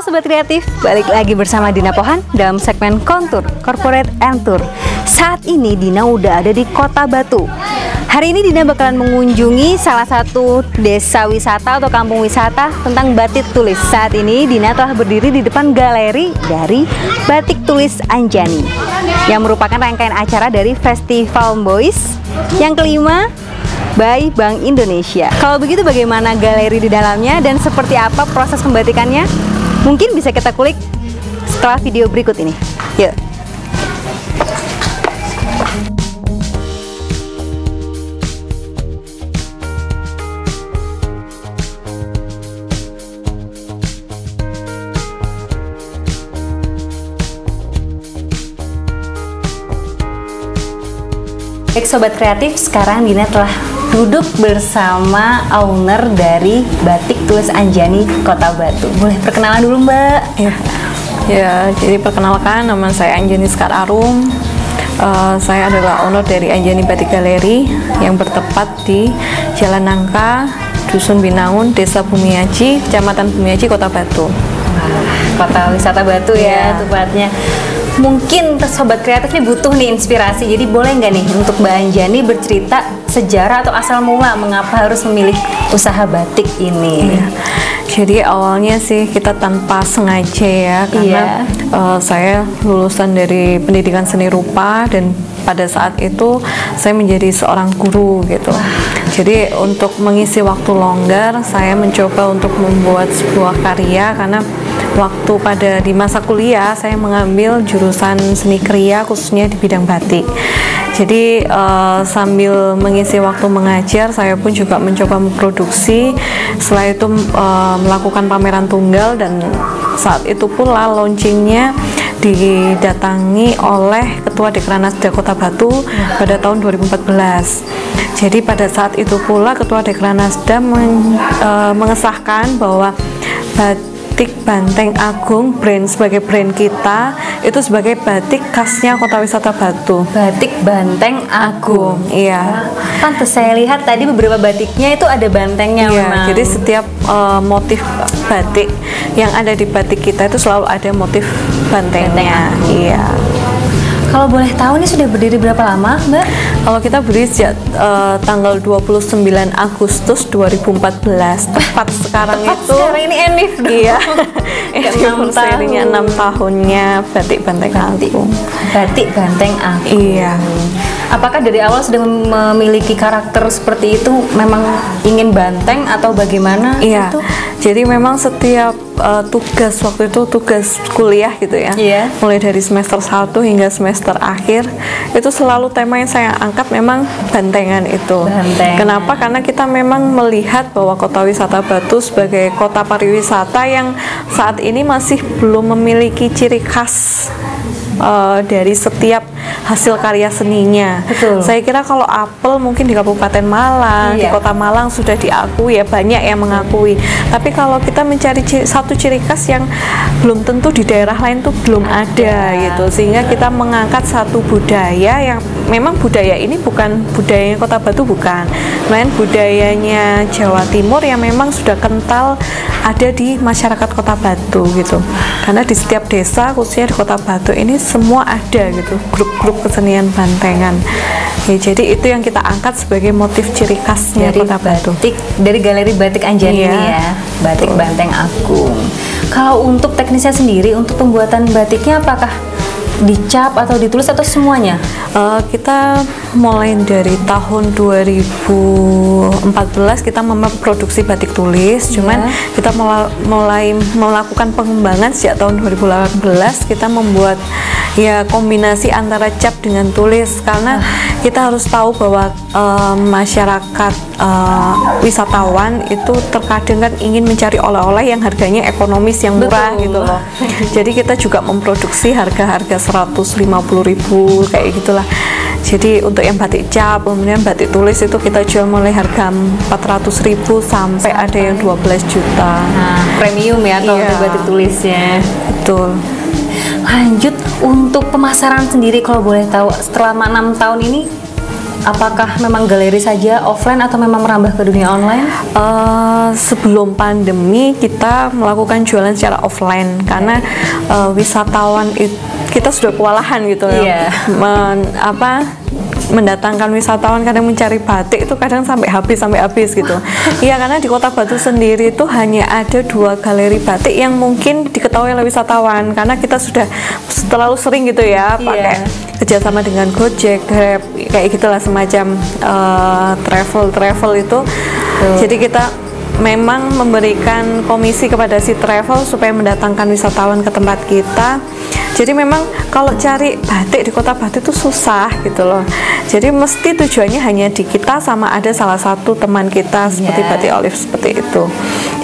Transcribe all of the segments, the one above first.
Sobat Kreatif, balik lagi bersama Dina Pohan dalam segmen Kontur Corporate and Tour. Saat ini Dina udah ada di Kota Batu. Hari ini Dina bakalan mengunjungi salah satu desa wisata atau kampung wisata tentang batik tulis. Saat ini Dina telah berdiri di depan galeri dari Batik Tulis Anjani yang merupakan rangkaian acara dari Festival Boys yang kelima by Bank Indonesia. Kalau begitu bagaimana galeri di dalamnya dan seperti apa proses pembatikannya? Mungkin bisa kita kulik setelah video berikut ini. Yuk. Baik Sobat Kreatif, sekarang Dina telah duduk bersama owner dari Batik Tulis Anjani Kota Batu. Boleh perkenalan dulu Mbak? Ya, jadi perkenalkan, nama saya Anjani Sekar Arum. Saya adalah owner dari Anjani Batik Galeri yang bertempat di Jalan Nangka, Dusun Binangun, Desa Bumiaji, Kecamatan Bumiaji, Kota Batu. Kota wisata Batu ya tepatnya. Mungkin Sobat Kreatif nih butuh nih inspirasi, jadi boleh nggak nih untuk Mbak Anjani bercerita sejarah atau asal mula mengapa harus memilih usaha batik ini? Jadi awalnya sih kita tanpa sengaja ya, karena saya lulusan dari pendidikan seni rupa dan pada saat itu saya menjadi seorang guru gitu. Jadi untuk mengisi waktu longgar saya mencoba untuk membuat sebuah karya, karena waktu di masa kuliah saya mengambil jurusan seni kriya khususnya di bidang batik. Jadi sambil mengisi waktu mengajar saya pun juga mencoba memproduksi. Setelah itu melakukan pameran tunggal dan saat itu pula launchingnya didatangi oleh Ketua Dekranasda Kota Batu pada tahun 2014. Jadi pada saat itu pula Ketua Dekranasda mengesahkan bahwa Batik Banteng Agung sebagai brand kita itu sebagai batik khasnya Kota Wisata Batu. Batik Banteng Agung. Iya. Pantes saya lihat tadi beberapa batiknya itu ada bantengnya memang. Jadi setiap motif batik yang ada di batik kita itu selalu ada motif bantengnya. Iya. Kalau boleh tahu ini sudah berdiri berapa lama, Mbak? Kalau kita berdiri sejak tanggal 29 Agustus 2014. Tepat sekarang itu. Sekarang ini Enif dong. Iya. 6 tahun. 6 tahunnya Batik Banteng Agung. Batik Banteng Agung. Iya. Apakah dari awal sudah memiliki karakter seperti itu, memang ingin banteng atau bagaimana? Iya. Itu? Jadi memang setiap tugas waktu itu tugas kuliah gitu ya. Iya. Mulai dari semester 1 hingga semester akhir itu selalu tema yang saya angkat memang bantengan itu. Bantengan. Kenapa? Karena kita memang melihat bahwa Kota Wisata Batu sebagai kota pariwisata yang saat ini masih belum memiliki ciri khas dari setiap hasil karya seninya. Betul. Saya kira kalau apel mungkin di Kabupaten Malang, di Kota Malang sudah diakui ya, banyak yang mengakui. Tapi kalau kita mencari satu ciri khas yang belum tentu di daerah lain tuh belum ada gitu, sehingga kita mengangkat satu budaya yang memang budaya ini bukan budayanya Kota Batu, bukan, melainkan budayanya Jawa Timur yang memang sudah kental ada di masyarakat Kota Batu gitu. Karena di setiap desa khususnya di Kota Batu ini semua ada gitu grup-grup kesenian bantengan. Ya, jadi itu yang kita angkat sebagai motif ciri khasnya dari Kota Batu. Dari Galeri Batik Anjani ini ya, Batik Banteng Agung. Kalau untuk teknisnya sendiri, untuk pembuatan batiknya apakah dicap atau ditulis atau semuanya? Kita mulai dari tahun 2014 kita memproduksi batik tulis, cuman kita mulai melakukan pengembangan sejak tahun 2018. Kita membuat ya kombinasi antara cap dengan tulis, karena kita harus tahu bahwa masyarakat wisatawan itu terkadang kan ingin mencari oleh-oleh yang harganya ekonomis, yang murah. Betul. Gitu loh. Jadi kita juga memproduksi harga-harga 150.000 kayak gitulah. Jadi untuk yang batik cap, kemudian batik tulis itu kita jual mulai harga 400.000 sampai ada yang 12 juta. Nah, premium ya kalau untuk batik tulisnya. Betul. Lanjut untuk pemasaran sendiri, kalau boleh tahu, setelah 6 tahun ini apakah memang galeri saja offline atau memang merambah ke dunia online? Sebelum pandemi kita melakukan jualan secara offline karena wisatawan kita sudah kewalahan gitu ya. Mendatangkan wisatawan kadang mencari batik itu kadang sampai habis gitu. Iya, karena di Kota Batu sendiri itu hanya ada 2 galeri batik yang mungkin diketahui oleh wisatawan karena kita sudah terlalu sering gitu ya pakai kerjasama dengan Gojek, Grab, kayak gitulah semacam travel itu. Jadi kita memang memberikan komisi kepada si travel supaya mendatangkan wisatawan ke tempat kita. Jadi memang kalau cari batik di Kota Batu itu susah gitu loh. Jadi mesti tujuannya hanya di kita sama ada salah satu teman kita seperti Batik Olive seperti itu.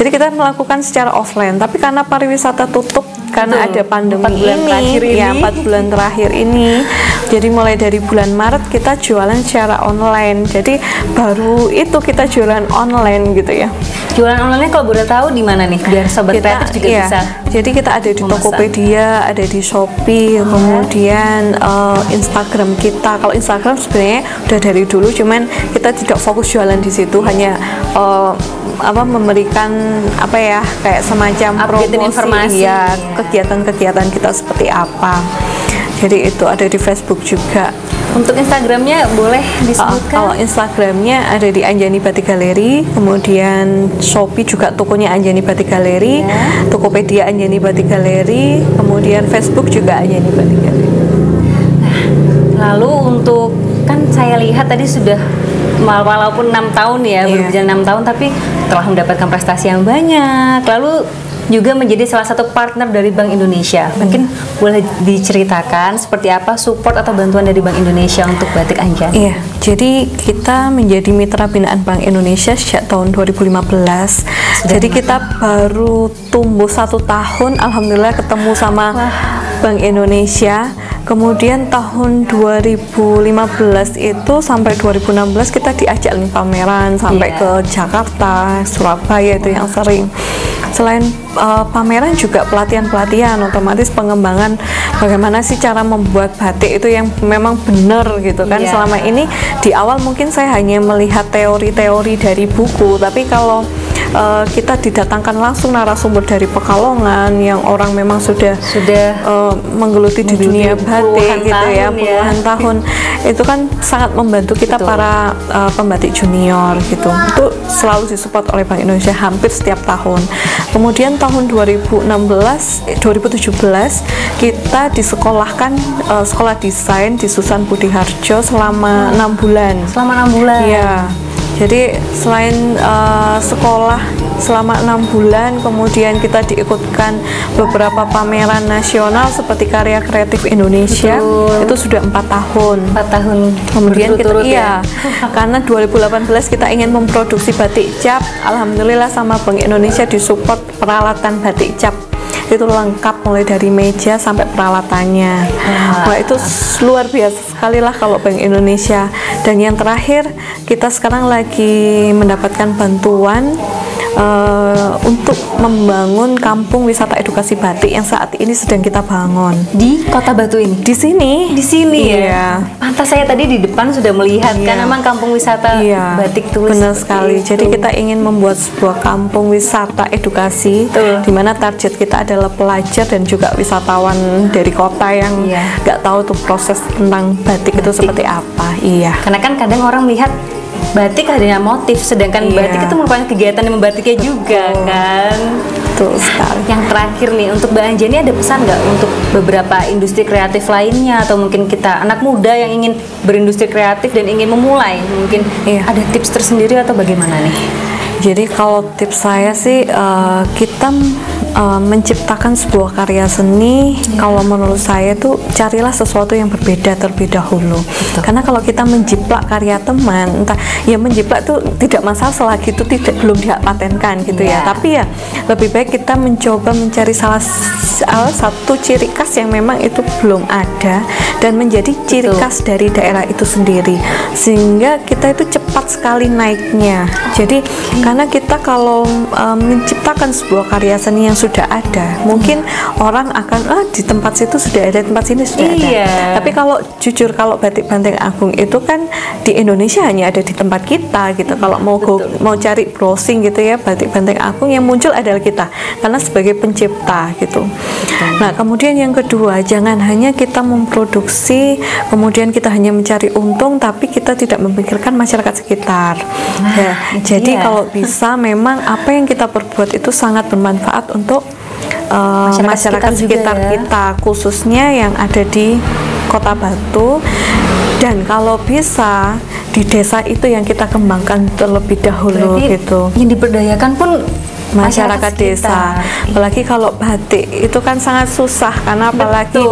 Jadi kita melakukan secara offline. Tapi karena pariwisata tutup karena ada pandemi 4 bulan terakhir ini. Jadi mulai dari bulan Maret kita jualan secara online. Jadi baru itu kita jualan online gitu ya. Jualan online kalau boleh tahu di mana nih biar sobat kreatif juga bisa. Jadi kita ada di Tokopedia, ada di Shopee, kemudian Instagram kita. Kalau Instagram sebenarnya udah dari dulu, cuman kita tidak fokus jualan di situ, hanya memberikan kayak semacam promosi informasi kegiatan-kegiatan kita seperti apa. Jadi itu ada di Facebook juga. Untuk Instagramnya boleh disebutkan? Kalau Instagramnya ada di Anjani Batik Galeri, kemudian Shopee juga tokonya Anjani Batik Galeri, Tokopedia Anjani Batik Galeri, kemudian Facebook juga Anjani Batik Galeri. Nah, lalu untuk, kan saya lihat tadi sudah walaupun 6 tahun ya, berjalan 6 tahun, tapi telah mendapatkan prestasi yang banyak. Lalu juga menjadi salah satu partner dari Bank Indonesia. Mungkin boleh diceritakan seperti apa support atau bantuan dari Bank Indonesia untuk Batik Anjani? Iya, jadi kita menjadi mitra binaan Bank Indonesia sejak tahun 2015. Jadi kita baru tumbuh 1 tahun, alhamdulillah ketemu sama Bank Indonesia. Kemudian tahun 2015 itu sampai 2016 kita diajak pameran sampai ke Jakarta, Surabaya itu yang sering. Selain pameran juga pelatihan-pelatihan, otomatis pengembangan bagaimana sih cara membuat batik itu yang memang benar gitu kan. Selama ini di awal mungkin saya hanya melihat teori-teori dari buku, tapi kalau kita didatangkan langsung narasumber dari Pekalongan yang orang memang sudah menggeluti di dunia batik gitu ya, puluhan tahun, itu kan sangat membantu kita para pembatik junior gitu. Itu selalu disupport oleh Bank Indonesia hampir setiap tahun. Kemudian tahun 2017 kita disekolahkan sekolah desain di Susan Budiharjo selama 6 bulan. Selama 6 bulan. Iya. Jadi selain sekolah selama 6 bulan, kemudian kita diikutkan beberapa pameran nasional seperti Karya Kreatif Indonesia. Itu sudah 4 tahun. 4 tahun. Kemudian kita karena 2018 kita ingin memproduksi batik cap, alhamdulillah sama Bank Indonesia disupport peralatan batik cap. Itu lengkap mulai dari meja sampai peralatannya. Wah, itu luar biasa sekali lah kalau Bank Indonesia. Dan yang terakhir, kita sekarang lagi mendapatkan bantuan untuk membangun kampung wisata edukasi batik yang saat ini sedang kita bangun di Kota Batu ini. Di sini ya. Pantas saya tadi di depan sudah melihat kan memang kampung wisata batik tulis. Benar sekali. Jadi kita ingin membuat sebuah kampung wisata edukasi di mana target kita adalah pelajar dan juga wisatawan dari kota yang nggak tahu tuh proses tentang batik itu seperti apa. Iya. Karena kan kadang orang melihat batik adanya motif, sedangkan batik itu merupakan kegiatan yang membatiknya juga kan. Betul sekali. Yang terakhir nih, untuk Mbak Anjani ada pesan nggak untuk beberapa industri kreatif lainnya, atau mungkin kita anak muda yang ingin berindustri kreatif dan ingin memulai, mungkin ada tips tersendiri atau bagaimana nih? Jadi kalau tips saya sih kita menciptakan sebuah karya seni, kalau menurut saya tuh carilah sesuatu yang berbeda terlebih dahulu. Karena kalau kita menjiplak karya teman, entah ya menjiplak tuh tidak masalah selagi itu belum dipatenkan gitu ya. Tapi ya lebih baik kita mencoba mencari salah satu ciri khas yang memang itu belum ada dan menjadi ciri khas dari daerah itu sendiri, sehingga kita itu cepat sekali naiknya. Jadi karena kita kalau menciptakan sebuah karya seni yang sudah ada. Mungkin orang akan di tempat situ sudah ada, tempat sini sudah ada. Tapi kalau jujur, kalau batik Banteng Agung itu kan di Indonesia hanya ada di tempat kita gitu. Kalau mau cari browsing gitu ya, batik Banteng Agung yang muncul adalah kita karena sebagai pencipta gitu. Nah, kemudian yang kedua, jangan hanya kita memproduksi kemudian kita hanya mencari untung tapi kita tidak memikirkan masyarakat sekitar. Jadi kalau bisa memang apa yang kita perbuat itu sangat bermanfaat untuk masyarakat sekitar kita, khususnya yang ada di Kota Batu. Dan kalau bisa di desa itu yang kita kembangkan terlebih dahulu. Berarti gitu. Yang diberdayakan pun masyarakat desa. Apalagi kalau batik itu kan sangat susah karena apalagi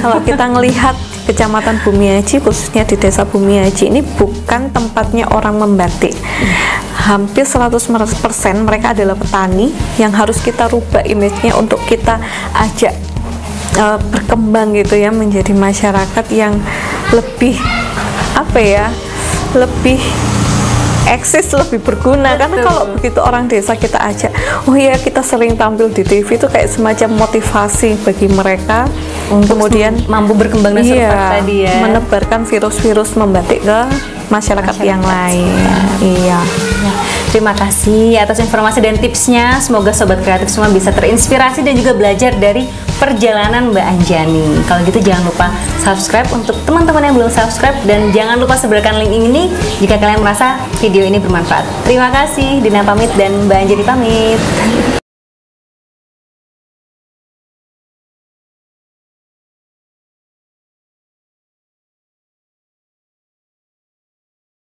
kalau kita ngelihat Kecamatan Bumiaji, khususnya di Desa Bumiaji ini bukan tempatnya orang membatik. Hampir 100% mereka adalah petani yang harus kita rubah image-nya untuk kita ajak berkembang gitu ya, menjadi masyarakat yang lebih lebih eksis, lebih berguna. Karena kalau begitu orang desa kita ajak, kita sering tampil di TV itu kayak semacam motivasi bagi mereka untuk kemudian mampu berkembang dan survive tadi ya, menebarkan virus-virus membatik ke masyarakat yang lain. Terima kasih atas informasi dan tipsnya. Semoga sobat kreatif semua bisa terinspirasi dan juga belajar dari perjalanan Mbak Anjani. Kalau gitu jangan lupa subscribe untuk teman-teman yang belum subscribe, dan jangan lupa sebarkan link ini jika kalian merasa video ini bermanfaat. Terima kasih, Dina pamit dan Mbak Anjani pamit.